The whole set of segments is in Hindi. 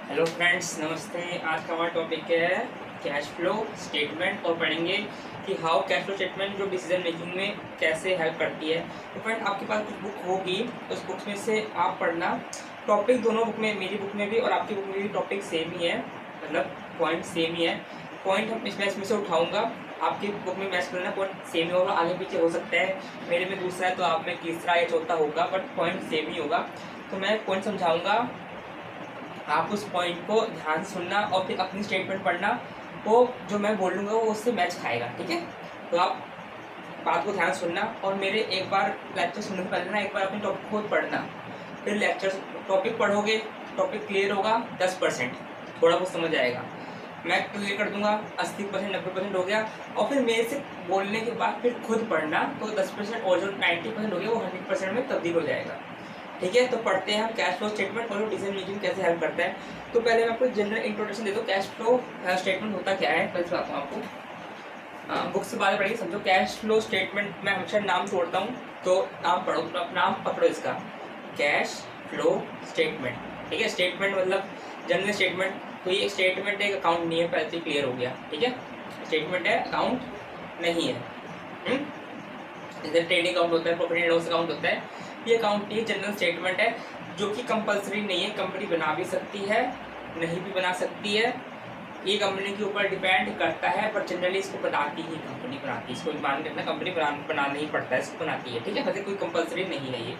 हेलो फ्रेंड्स, नमस्ते। आज का हमारा टॉपिक क्या है? Cash flow statement. और पढ़ेंगे कि हाउ कैश फ्लो स्टेटमेंट जो डिसीजन मेकिंग में कैसे हेल्प करती है। तो फ्रेंड, आपके पास कुछ बुक होगी, उस बुक में से आप पढ़ना। टॉपिक दोनों बुक में, मेरी बुक में भी और आपकी बुक में भी टॉपिक सेम ही है, मतलब पॉइंट सेम ही है। पॉइंट हम इसमें से उठाऊँगा, आपकी बुक में मैच करना, पॉइंट सेम ही होगा, आगे पीछे हो सकता है, मेरे में दूसरा है तो आप में तीसरा या चौथा होगा, बट पॉइंट सेम ही होगा। तो मैं पॉइंट समझाऊँगा, आप उस पॉइंट को ध्यान से सुनना और फिर अपनी स्टेटमेंट पढ़ना। वो जो मैं बोलूँगा वो उससे मैच खाएगा, ठीक है? तो आप बात को ध्यान से सुनना और मेरे एक बार लेक्चर सुनने से पहले ना एक बार अपने टॉपिक खुद पढ़ना, फिर लेक्चर टॉपिक पढ़ोगे, टॉपिक क्लियर होगा 10%, थोड़ा बहुत समझ आएगा। मैं क्लियर कर दूंगा 80% 90% हो गया। और फिर मेरे से बोलने के बाद फिर खुद पढ़ना, तो 10% और जो 90% हो गया वो 100% में तब्दील हो जाएगा, ठीक है? तो पढ़ते हैं हम कैश फ्लो स्टेटमेंट और डिसीजन मेकिंग कैसे हेल्प करता है। तो पहले मैं आपको जनरल इंट्रोडक्शन दे दूँ, कैश फ्लो स्टेटमेंट होता क्या है, पहले बताता हूँ आपको। बुक से बात पढ़िए, समझो। कैश फ्लो स्टेटमेंट मैं हमेशा नाम छोड़ता हूँ, तो नाम पढ़ो, नाम पकड़ो इसका, कैश फ्लो स्टेटमेंट, ठीक है? स्टेटमेंट मतलब जनरल स्टेटमेंट। तो ये स्टेटमेंट एक अकाउंट नहीं है, पहले से क्लियर हो गया, ठीक है? स्टेटमेंट है, अकाउंट नहीं है। जैसे ट्रेडिंग अकाउंट होता है, प्रॉफिट एंड लॉस अकाउंट होता है, ये अकाउंट ये जनरल स्टेटमेंट है, जो कि कंपलसरी नहीं है। कंपनी बना भी सकती है, नहीं भी बना सकती है, ये कंपनी के ऊपर डिपेंड करता है, पर जनरली इसको बनाती ही कंपनी बनाती है। इसको मान रखना, कंपनी बनाना ही पड़ता है, इसको बनाती है, ठीक है? वैसे कोई कंपलसरी नहीं है ये,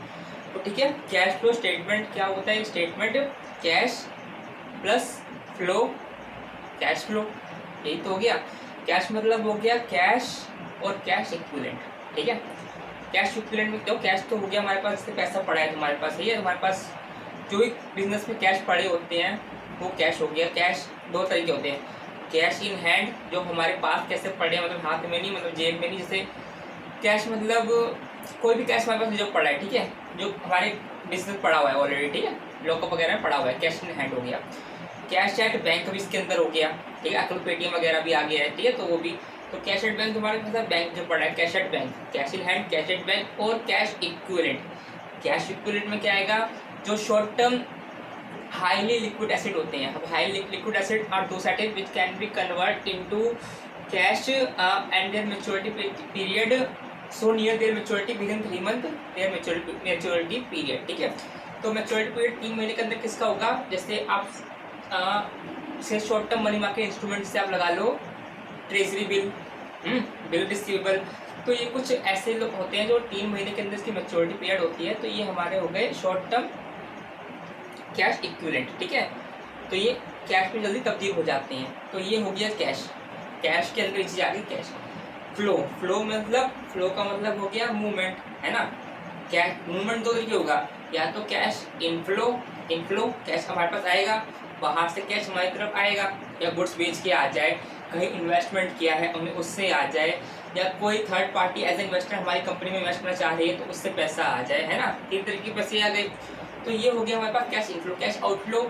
तो ठीक है। कैश फ्लो स्टेटमेंट क्या होता है? Statement cash plus flow, cash flow, यही तो हो गया। कैश मतलब हो गया कैश और कैश इक्विवेलेंट, ठीक है? कैश इक्विवेलेंट में तो कैश तो हो गया हमारे पास, जैसे पैसा पड़ा है तुम्हारे पास, है तुम्हारे पास जो भी बिजनेस में कैश पड़े होते हैं वो कैश हो गया। कैश दो तरीके होते हैं, कैश इन हैंड, जो हमारे पास कैसे पड़े हैं, मतलब हाथ में नहीं, मतलब जेब में नहीं। जैसे कैश मतलब कोई भी कैश हमारे पास जो पड़ा है, ठीक है, जो हमारे बिजनेस पड़ा हुआ है ऑलरेडी, ठीक है, लॉकअप वगैरह में पड़ा हुआ है, कैश इन हैंड हो गया। कैश एट बैंक भी इसके अंदर हो गया, ठीक है, आजकल पेटीएम वगैरह भी आ गया है, ठीक है, तो वो भी। तो कैश एट बैंक तुम्हारे पास बैंक जो पड़ा है, cash at bank, cash in hand, cash at bank और कैश इक्विवेलेंट। कैश इक्विवेलेंट में क्या आएगा? जो short term highly liquid asset होते हैं। अब highly liquid asset are those asset which can be convert into cash and their maturity period so near their maturity within 3 month their maturity period, ठीक है? तो मैच्योरिटी पीरियड 3 महीने के अंदर किसका होगा? जैसे आप से short term money market instrument से आप लगा लो ट्रेजरी बिल, बिल रिसीवेबल। तो ये कुछ ऐसे लोग होते हैं जो 3 महीने के अंदर इसकी मैच्योरिटी पीरियड होती है, तो ये हमारे हो गए शॉर्ट टर्म कैश इक्विवेलेंट, ठीक है? तो ये कैश में जल्दी तब्दील हो जाते हैं, तो ये हो गया कैश। कैश के अंदर चीज आ गई कैश। फ्लो, फ्लो मतलब, फ्लो का मतलब हो गया मूवमेंट, है ना? कैश मूवमेंट दो तरीके होगा, या तो कैश इनफ्लो, इनफ्लो कैश हमारे पास आएगा, बाहर से कैश हमारी तरफ आएगा, या गुड्स बेच के आ जाए, कहीं इन्वेस्टमेंट किया है हमें उससे आ जाए, या कोई थर्ड पार्टी एज इन्वेस्टर हमारी कंपनी में इन्वेस्ट करना चाह रही है तो उससे पैसा आ जाए, है ना? 3 तरीके पैसे आ गए। तो ये हो गया हमारे पास कैश इनफ्लो। कैश आउटफ्लो,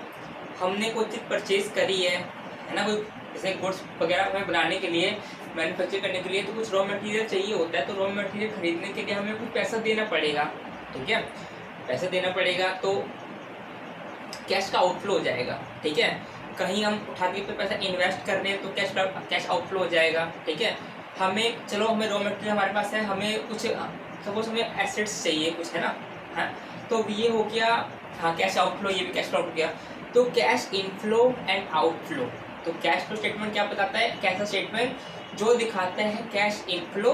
हमने कोई चीज़ परचेज करी है ना, कोई जैसे गुड्स वगैरह हमें बनाने के लिए, मैन्युफैक्चर करने के लिए तो कुछ रॉ मटेरियल चाहिए होता है, तो रॉ मटेरियल खरीदने के लिए हमें कुछ पैसा देना पड़ेगा, ठीक है? पैसा देना पड़ेगा, तो कैश का आउटफ्लो हो जाएगा, ठीक है? कहीं हम उठा के पैसा इन्वेस्ट कर रहे हैं तो कैश आउटफ्लो हो जाएगा, ठीक है? हमें चलो, हमें रॉ मटेरियल हमारे पास है, हमें कुछ सपोज हमें एसेट्स चाहिए कुछ, है ना? हाँ, तो ये हो गया, हाँ, कैश आउटफ्लो, ये भी कैश फ्लो हो गया। तो कैश इनफ्लो एंड आउटफ्लो, तो कैश फ्लो स्टेटमेंट क्या बताता है? कैसा स्टेटमेंट जो दिखाता है cash inflow,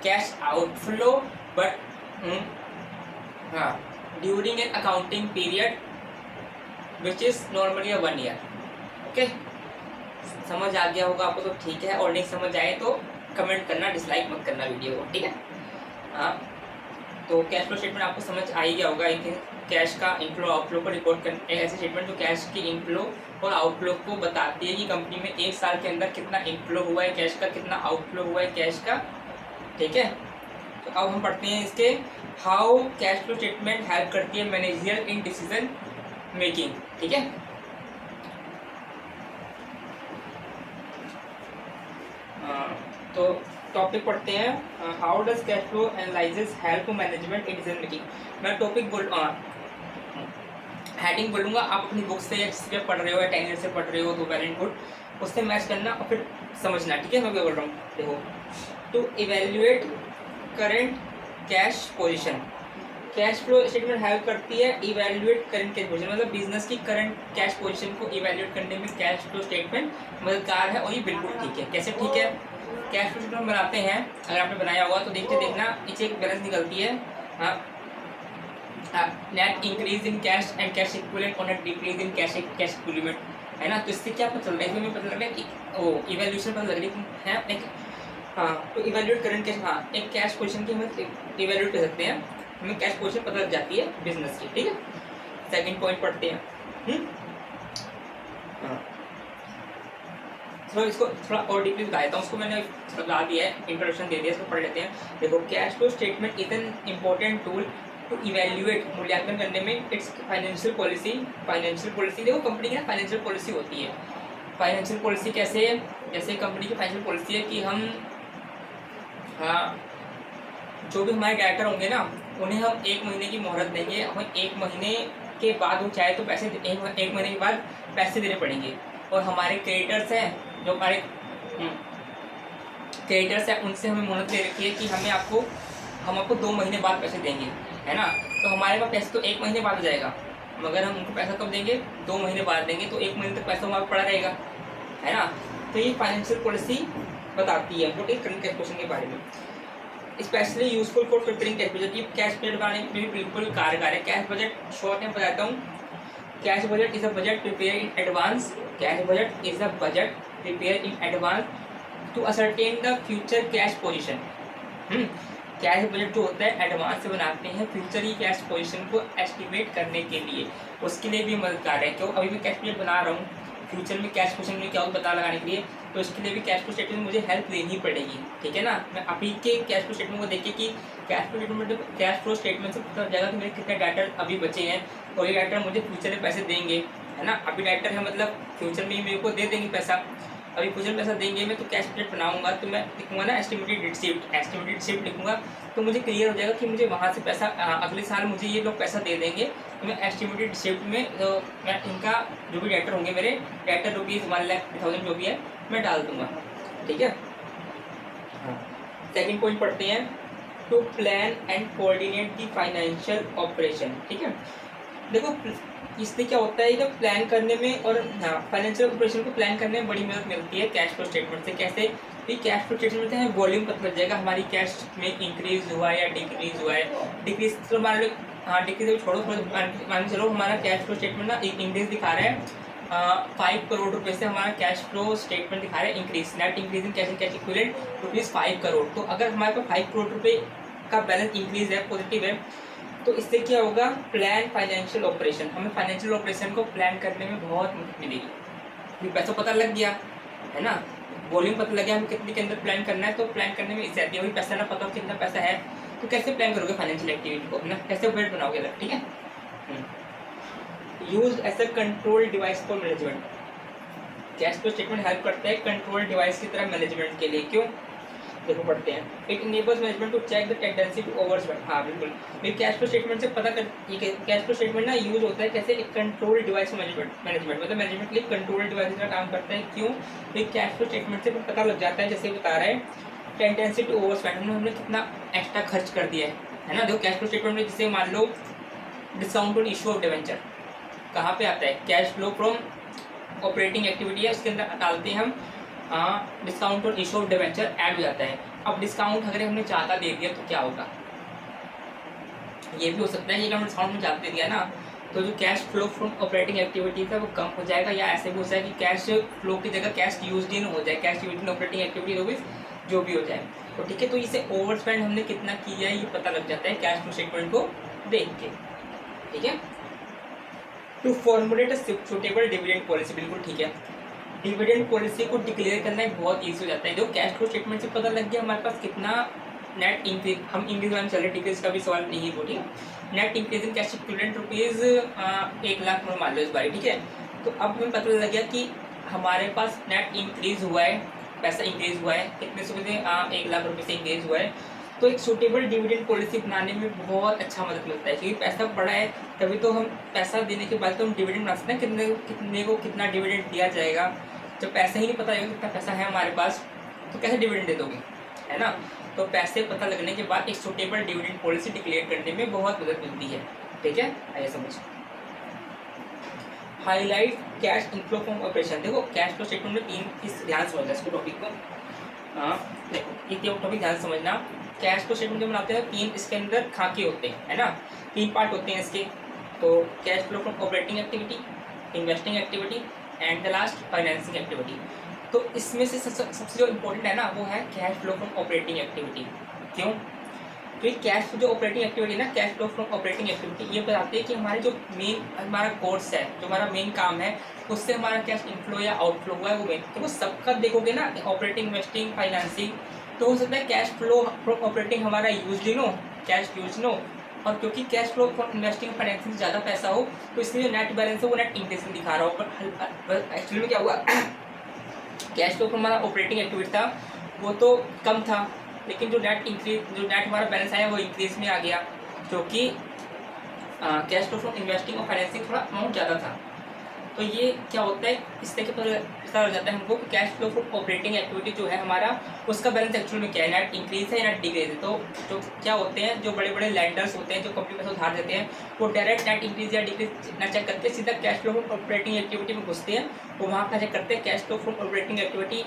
cash outflow, but हाँ, during an accounting period which is normally 1 year. Okay, समझ आ गया होगा आपको तो ठीक है, और नहीं समझ आए तो कमेंट करना, डिसलाइक मत करना वीडियो को, ठीक है? हाँ, तो कैश फ्लो स्टेटमेंट आपको समझ आ ही गया होगा। एक कैश का इनफ्लो आउटफ्लो को रिपोर्ट कर, एक ऐसी स्टेटमेंट जो कैश की इनफ्लो और आउटफ्लो को बताती है कि कंपनी में 1 साल के अंदर कितना इनफ्लो हुआ है कैश का, कितना आउटफ्लो हुआ है कैश का, ठीक है? तो अब हम पढ़ते हैं इसके how cash flow statement help करती है मैनेजर इन डिसीजन मेकिंग, ठीक है? तो टॉपिक पढ़ते हैं, how does cash flow analysis help management in decision making. मैं टॉपिक बोल हेडिंग बोलूँगा, आप अपनी बुक से या जिससे पढ़ रहे हो या 10 ईयर से पढ़ रहे हो तो वेल एंड गुड, उससे मैच करना और फिर समझना, ठीक है मैं क्या बोल रहा हूँ। देखो, to evaluate current cash position, cash flow statement help करती है इवेल्युएट करंट कैश पोजीशन, मतलब बिजनेस की करंट कैश पोजीशन को इवेल्युएट करने में कैश फ्लो स्टेटमेंट मददगार है। और ये बिल्कुल ठीक है। कैसे ठीक है? कैश फ्लो स्टेटमेंट बनाते हैं, अगर आपने बनाया होगा तो देखना नीचे एक बैलेंस निकलती है, हाँ, net increase in cash and cash equivalent और net decrease in cash equivalent, है ना। तो इससे क्या पता चल रहा है, इसमें पता लग रहा है कि वो इवैल्यूएशन पता लग रही है एक, हाँ, तो इवैल्यूएट करंट कैश, हाँ, एक कैश पोजीशन की हम इवैल्यूएट कर सकते हैं, हमें कैश पोजीशन पता लग जाती है बिजनेस की, ठीक है। सेकंड पॉइंट पढ़ते हैं, हाँ, थोड़ा इसको थोड़ा और डीपली बताता हूँ, उसको मैंने बता दिया है, इंट्रोडक्शन दे दिया, इसको पढ़ लेते हैं। देखो, cash flow statement is an important tool to evaluate, मूल्यांकन करने में its financial policy. Financial policy देखो, कंपनी की ना फाइनेंशियल पॉलिसी होती है। फाइनेंशियल पॉलिसी कैसे है? जैसे कंपनी की फाइनेंशियल पॉलिसी है कि हम, हाँ, जो भी हमारे डायरेक्टर होंगे ना, उन्हें हम 1 महीने की मोहलत देंगे, हमें 1 महीने के बाद वो चाहे तो पैसे एक महीने के बाद पैसे देने पड़ेंगे। और हमारे क्रेडिटर्स हैं, जो हमारे क्रेडिटर्स हैं, उनसे हमें मोहलत दे रखी है कि हम आपको 2 महीने बाद पैसे देंगे, है ना। तो हमारे पास पैसे तो 1 महीने बाद हो जाएगा, मगर हम उनको पैसा कब देंगे? 2 महीने बाद देंगे, तो 1 महीने तक पैसा हमारा पड़ा रहेगा, है ना। तो ये फाइनेंशियल पॉलिसी बताती है हमको करंट कैश पोजीशन के बारे में। Specially useful for preparing cash budget, ये कैश बजट बनाने में भी बिल्कुल कारगर है। कैश बजट शॉर्ट में बताता हूँ, cash budget is a budget prepare in advance, cash budget is a budget prepare in advance to ascertain the future cash position. Cash budget जो होता है एडवांस से बनाते हैं फ्यूचर की कैश पोजीशन को एस्टिमेट करने के लिए, उसके लिए भी मददगार है। क्यों? अभी मैं कैश बजट बना रहा हूँ, फ्यूचर में कैश पोजीशन में क्या होगा पता लगाने के लिए, तो इसके लिए भी कैश फ्लो स्टेटमेंट मुझे हेल्प लेनी पड़ेगी, ठीक है ना। मैं अभी के कैश फ्लो स्टेटमेंट को देखिए कि कैश फ्लो स्टेटमेंट से पता जाएगा कि मेरे कितने डाटा अभी बचे हैं, और ये डाटा मुझे फ्यूचर में पैसे देंगे, है ना। अभी डाटा है मतलब फ्यूचर में मेरे को दे देंगे पैसा, अभी फ्यूचर में पैसा देंगे। मैं तो कैश बजट बनाऊंगा तो मैं लिखूंगा ना एस्टिमेटेड रिसीप्ट लिखूंगा, तो मुझे क्लियर हो जाएगा कि मुझे वहाँ से पैसा अगले साल मुझे ये लोग पैसा दे देंगे। तो मैं एस्टिमेटेड रिसीप्ट में तो मैं इनका जो भी डाटा होंगे, मेरे डाटा ₹1,00,000 जो भी है मैं डाल दूंगा, ठीक है। हाँ, सेकेंड पॉइंट पढ़ते हैं, to plan and coordinate the financial operation, ठीक है। देखो, इससे क्या होता है कि प्लान करने में और, हाँ, फाइनेंशियल ऑपरेशन को प्लान करने में बड़ी मदद मिलती है कैश फ्लो स्टेटमेंट से। कैसे? कि कैश फ्लो स्टेटमेंट से हमें वॉल्यूम पता लग जाएगा, हमारी कैश में इंक्रीज हुआ है या डिक्रीज हुआ है। डिक्रीज तो मान लो, हाँ, डिक्रीज छोड़ो, मान चलो हमारा कैश फ्लो स्टेटमेंट ना इंक्रीज दिखा रहा है, 5 करोड़ रुपए से हमारा कैश फ्लो स्टेटमेंट दिखा रहा है increase, net increase in cash equivalent ₹5 crore. तो अगर हमारे पास 5 करोड़ रुपए का बैलेंस इंक्रीज है, पॉजिटिव है, तो इससे क्या होगा? प्लान फाइनेंशियल ऑपरेशन, हमें फाइनेंशियल ऑपरेशन को प्लान करने में बहुत मदद मिलेगी। पैसा पता लग गया, है ना, वॉल्यूम पता लग गया, हमें कितने के अंदर प्लान करना है, तो प्लान करने में इससे आती है। वही पैसा ना पता हो कितना पैसा है, तो कैसे प्लान करोगे फाइनेंशियल एक्टिविटी को, ना कैसे बजट बनाओगे, ठीक है। Use as a control device for management, cash flow statement help करता है कंट्रोल डिवाइस की तरह मैनेजमेंट के लिए। क्यों? देखो पढ़ते हैं, it enables management to check the tendency to overspend. हाँ बिल्कुल, ये कैश फ्लो स्टेटमेंट से पता कर, ये कैश फ्लो स्टेटमेंट ना यूज होता है कैसे? एक कंट्रोल डिवाइस मैनेजमेंट मतलब मैनेजमेंट के लिए कंट्रोल डिवाइस का काम करता है। क्यों? ये कैश फ्लो स्टेटमेंट से पता लग जाता है, जैसे बता रहा है टेंडेंसी टू ओवरस्पेंड, हमने कितना एक्स्ट्रा खर्च कर दिया है ना। देखो कैश फ्लो स्टेटमेंट में जैसे मान लो discount on issue of debenture कहाँ पे आता है? Cash flow from operating activity है, उसके अंदर डालते हैं हम डिस्काउंट और इशू ऑफ डिवेंचर ऐड हो जाता है। अब डिस्काउंट अगर हमने ज़्यादा दे दिया तो क्या होगा? ये भी हो सकता है कि अगर हमने डिस्काउंट में ज़्यादा दे दिया ना, तो जो cash flow from operating activities है वो कम हो जाएगा, या ऐसे भी हो जाए कि कैश फ्लो की जगह कैश यूज इन हो जाए, cash use in operating activity जो भी हो जाए। तो ठीक है, तो इसे ओवर स्पेंड हमने कितना किया है ये पता लग जाता है कैश फ्लो स्टेटमेंट को देख के, ठीक है। To formulate a suitable dividend policy, बिल्कुल ठीक है। डिविडेंड पॉलिसी को डिक्लेयर करना एक बहुत ईजी हो जाता है। जो कैश फ्लो स्टेटमेंट से पता लग गया हमारे पास कितना नेट इंक्रीज, हम इंक्रीज में चल रहे, डिक्रीज का भी सवाल नहीं है, ठीक है। Net increase in cash equivalent ₹1,00,000 में मान लो इस बार, ठीक है। तो अब हमें पता लग गया कि हमारे पास नेट इंक्रीज हुआ है, पैसा इंक्रीज हुआ है, कितने से? ₹1,00,000 से इंक्रीज हुआ है। तो एक सूटेबल डिविडेंड पॉलिसी बनाने में बहुत अच्छा मदद मिलता है, क्योंकि पैसा बड़ा है तभी तो हम पैसा देने के बाद तो हम डिविडेंड बना सकते हैं, कितने को कितना डिविडेंड दिया जाएगा। जब पैसा ही नहीं पता रहेगा कितना पैसा है हमारे पास तो कैसे डिविडेंड दे दोगे, है ना। तो पैसे पता लगने के बाद एक सूटेबल डिविडेंड पॉलिसी डिक्लेयर करने में बहुत मदद मिलती है, ठीक है। आइए समझ। Highlight cash inflow from operation. देखो कैश फ्लो स्टेटमेंट में 3 इस ध्यान समझना इसको टॉपिक को। हाँ देखो ये टॉपिक ध्यान समझना। कैश फ्लो स्टेटमेंट जो बनाते हैं 3 इसके अंदर खाके होते हैं, है ना। 3 पार्ट होते हैं इसके। तो cash flow from operating activity, investing activity and the last financing activity. तो इसमें से सबसे जो इम्पोर्टेंट है ना वो है cash flow from operating activity. क्यों? क्योंकि कैश जो ऑपरेटिंग एक्टिविटी ना, cash flow from operating activity ये बताती है कि हमारे जो मेन हमारा कोर्स है, जो हमारा मेन काम है, उससे हमारा कैश इनफ्लो या आउटफ्लो हुआ है वो मेन। तो वो सबका देखोगे ना, ऑपरेटिंग, इन्वेस्टिंग, फाइनेंसिंग, तो हो सकता है कैश फ्लो फ्रॉम ऑपरेटिंग हमारा use no, cash use no. और क्योंकि cash flow from investing financing से ज़्यादा पैसा हो तो इसलिए जो नेट बैलेंस है वो नेट इंक्रीज दिखा रहा हो। पर एक्चुअली में क्या हुआ, कैश फ्लो फ्रॉम हमारा ऑपरेटिंग एक्टिविटी था वो तो कम था, लेकिन जो नेट हमारा बैलेंस आया वो इंक्रीज में आ गया, क्योंकि कैश फ्लो फ्रॉम इन्वेस्टिंग और फाइनेंसिंग थोड़ा अमाउंट ज़्यादा था। तो ये क्या होता है, इससे क्या पता लग जाता है हमको कि cash flow from operating activity जो है हमारा उसका बैलेंस एक्चुअल में क्या है, नेट इंक्रीज है या नेट डिक्रीज है। तो जो क्या होते हैं, जो बड़े बड़े लैंडर्स होते हैं जो कंपनी पैसा उधार देते हैं, वो डायरेक्ट नेट इंक्रीज या डिक्रीज ना चेक करते, सीधा cash flow from operating activity में घुसते हैं। वो वहाँ का चेक करते हैं cash flow from operating activity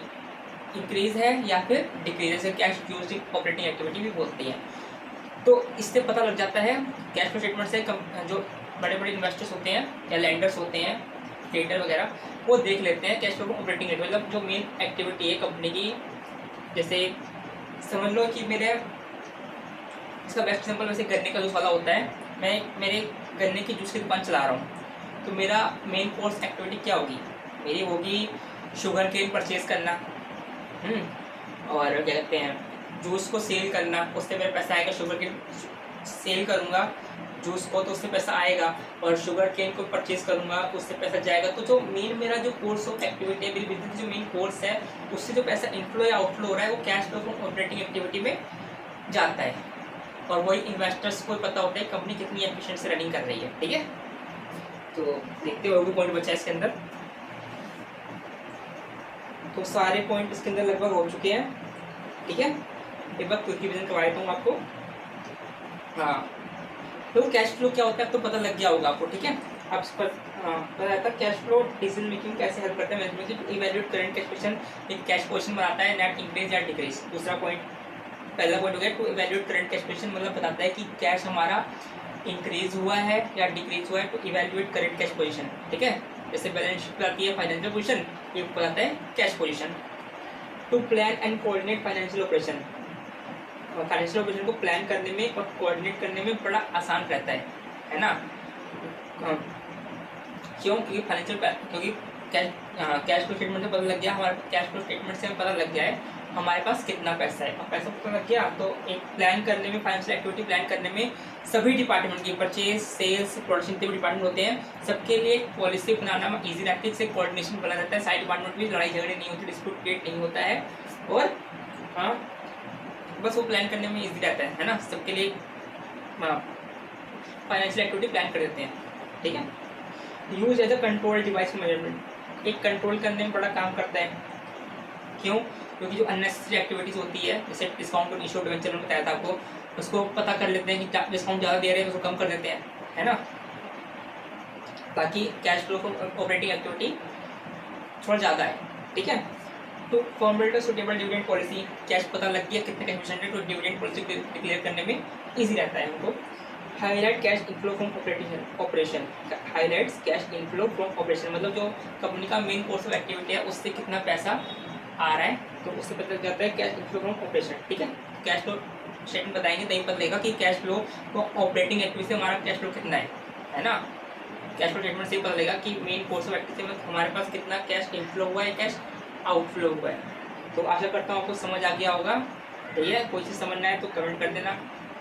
increase है या फिर डिक्रीज, जैसे कैश यूज ऑपरेटिंग एक्टिविटी भी बोलती है। तो इससे पता लग जाता है कैश फ्लो स्टेटमेंट से जो बड़े बड़े इन्वेस्टर्स होते हैं या लैंडर्स होते हैं, ट्रेडर वगैरह, वो देख लेते हैं कैश फ्लो ऑपरेटिंग एक्टिविटी, मतलब जो मेन एक्टिविटी है कंपनी की। जैसे समझ लो कि मेरे, इसका बेस्ट एग्जाम्पल वैसे गन्ने का जूस वाला होता है। मैं मेरे गन्ने की जूस की दुकान चला रहा हूँ, तो मेरा मेन कोर्स एक्टिविटी क्या होगी, मेरी होगी शुगर केन परचेज करना, और क्या कहते हैं जूस को सेल करना, उससे मेरा पैसा आएगा। शुगर केन सेल करूँगा जूस को तो उससे पैसा आएगा, और शुगर केन को परचेज करूँगा तो उससे पैसा जाएगा। तो जो मेन मेरा जो कोर्स ऑफ एक्टिविटी है, मेरी बिजनेस जो मेन कोर्स है, उससे जो पैसा इनफ्लो या आउटफ्लो हो रहा है वो cash flow from operating activity में जाता है। और वही इन्वेस्टर्स को पता होता है कंपनी कितनी एफिशिएंट से रनिंग कर रही है, ठीक है। तो देखते हो पॉइंट बचा है इसके अंदर। तो सारे पॉइंट इसके अंदर लगभग हो चुके हैं, ठीक है। एक बार क्विक रिवीजन करवा देता हूँ आपको। हाँ तो कैश फ्लो क्या होता है तो पता लग गया होगा आपको, ठीक है। अब इस पर पता रहता है कैश फ्लो डिसीजन मेकिंग कैसे हेल्प करता है management. Evaluate current cash position, एक कैश पोजीशन बनाता है, नेट इंक्रीज या डिक्रीज। दूसरा पॉइंट, पहला पॉइंट हो गया to evaluate current cash position, मतलब बताता है कि कैश हमारा इंक्रीज हुआ है या डिक्रीज हुआ है। To evaluate current cash position, ठीक है। जैसे बैलेंस शीट आती है फाइनेंशियल पोजीशन, ये बताता है cash position. To plan and coordinate financial operation, financial operation को प्लान करने में और कोऑर्डिनेट करने में बड़ा आसान रहता है ना। क्यों? क्योंकि क्योंकि कैश फ्लो स्टेटमेंट से पता लग गया, हमारे कैश फ्लो स्टेटमेंट से पता लग गया है हमारे पास कितना पैसा है। और पैसा पता लग गया तो एक प्लान करने में, फाइनेंशियल एक्टिविटी प्लान करने में सभी डिपार्टमेंट की, परचेज, सेल्स, प्रोडक्शन के भी डिपार्टमेंट होते हैं, सबके लिए एक पॉलिसी बनाना ईजी रहता है, इससे कोऑर्डिनेशन बना रहता है। साइड डिपार्टमेंट में लड़ाई झगड़े नहीं होते, डिस्प्यूट क्रिएट नहीं होता है, और हाँ बस वो प्लान करने में ईजी रहता है ना। सबके लिए फाइनेंशियल एक्टिविटी प्लान कर देते हैं, ठीक है। Use as a control device management, एक कंट्रोल करने में बड़ा काम करता है। क्यों? क्योंकि जो अननेसेसरी एक्टिविटीज़ होती है, जैसे डिस्काउंट और इशू डिवेंचर में बताया था आपको, उसको पता कर लेते हैं कि डिस्काउंट ज़्यादा दे रहे हैं, उसको कम कर देते हैं, है ना, ताकि कैश फ्लो ऑपरेटिंग एक्टिविटी थोड़ा ज़्यादा है, ठीक है। तो formulate suitable dividend policy, cash पता लग गया कितने कैश है तो डिविडेंड पॉलिसी डिक्लेयर करने में ईजी रहता है हमको। Highlight cash inflow from operation, highlights cash inflow from operation, मतलब जो कंपनी का मेन कोर्स ऑफ एक्टिविटी है उससे कितना पैसा आ रहा है, तो उससे पता लग जाता है कैश इनफ्लो फ्रॉम ऑपरेशन, ठीक है। कैश फ्लो स्टेटमेंट बताएंगे तभी पता लगेगा कि कैश फ्लो ऑपरेटिंग एक्टिविटी से हमारा कैश फ्लो कितना है ना। कैश फ्लो स्टेटमेंट से ही पता लगेगा कि मेन कोर्स ऑफ एक्टिविटी में हमारे पास कितना कैश इनफ्लो हुआ है, कैश आउटफ्लो हुआ है। तो आशा करता हूँ आपको समझ आ गया होगा। ठीक है, कोई चीज़ समझना है तो कमेंट कर देना।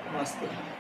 नमस्ते।